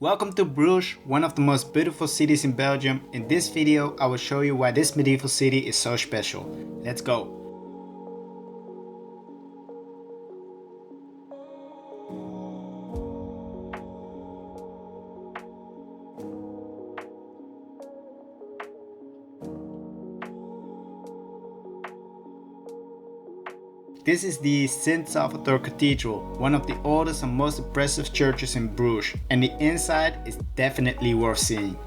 Welcome to Bruges, one of the most beautiful cities in Belgium. In this video I will show you why this medieval city is so special. Let's go! This is the Sint-Salvator Cathedral, one of the oldest and most impressive churches in Bruges, and the inside is definitely worth seeing.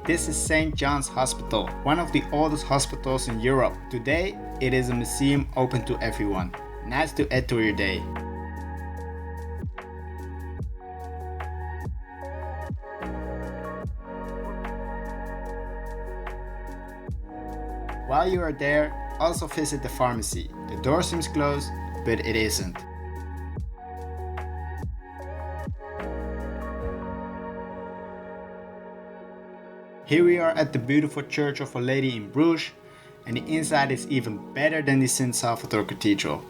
This is St. John's Hospital, one of the oldest hospitals in Europe. Today, it is a museum open to everyone. Nice to add to your day. While you are there, also visit the pharmacy. The door seems closed, but it isn't. Here we are at the beautiful Church of Our Lady in Bruges, and the inside is even better than the Sint-Salvator Cathedral.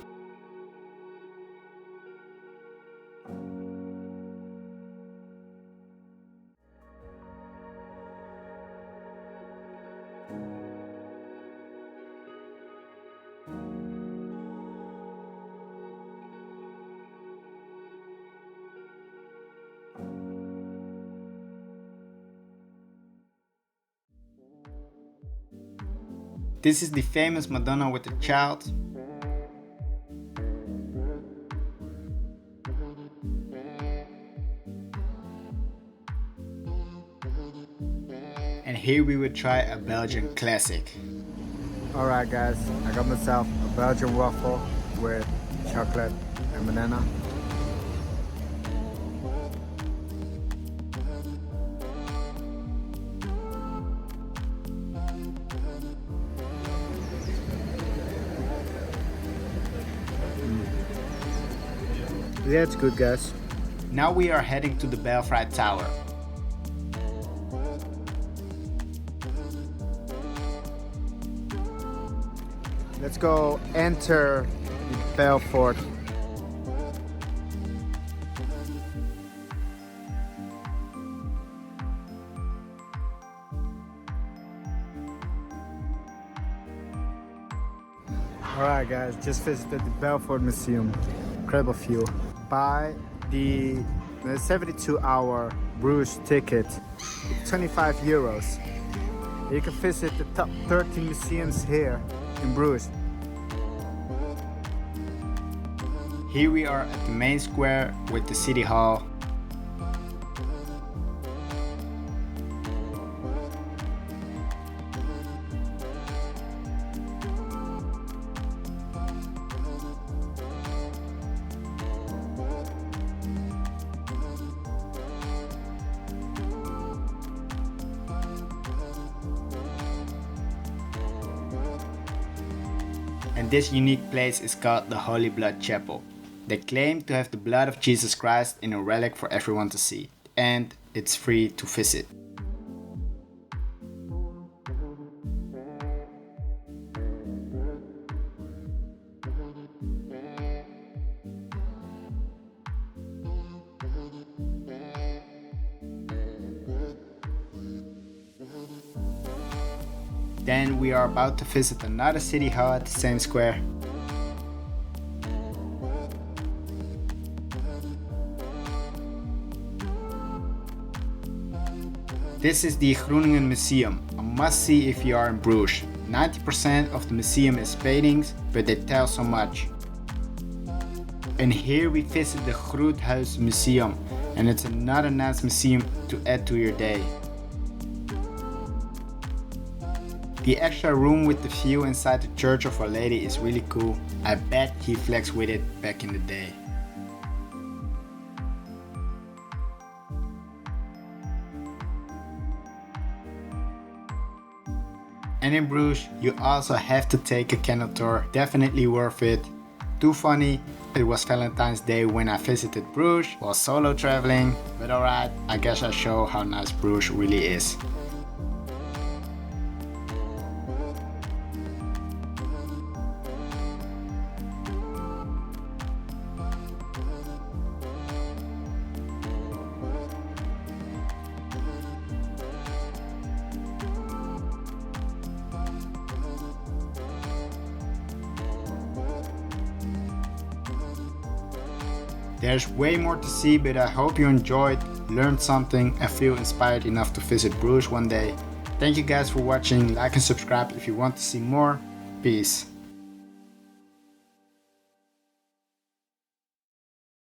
This is the famous Madonna with the Child. And here we will try a Belgian classic. Alright guys, I got myself a Belgian waffle with chocolate and banana. Yeah, it's good guys. Now we are heading to the Belfry Tower. Let's go enter the Belfort. Alright guys, just visited the Belfort Museum. Incredible view. Buy the 72-hour Bruges ticket, 25 euros. You can visit the top 13 museums here in Bruges. Here we are at the main square with the city hall. And this unique place is called the Holy Blood Chapel. They claim to have the blood of Jesus Christ in a relic for everyone to see, and it's free to visit. Then we are about to visit another city hall at the same square. This is the Groeninge Museum, a must-see if you are in Bruges. 90% of the museum is paintings, but they tell so much. And here we visit the Gruuthuse Museum, and it's another nice museum to add to your day. The extra room with the view inside the Church of Our Lady is really cool. I bet he flexed with it back in the day. And in Bruges, you also have to take a canal tour, definitely worth it. Too funny, It was Valentine's Day when I visited Bruges while solo traveling, but alright, I guess I show how nice Bruges really is. There's way more to see, but I hope you enjoyed, learned something and feel inspired enough to visit Bruges one day. Thank you guys for watching, like and subscribe if you want to see more. Peace.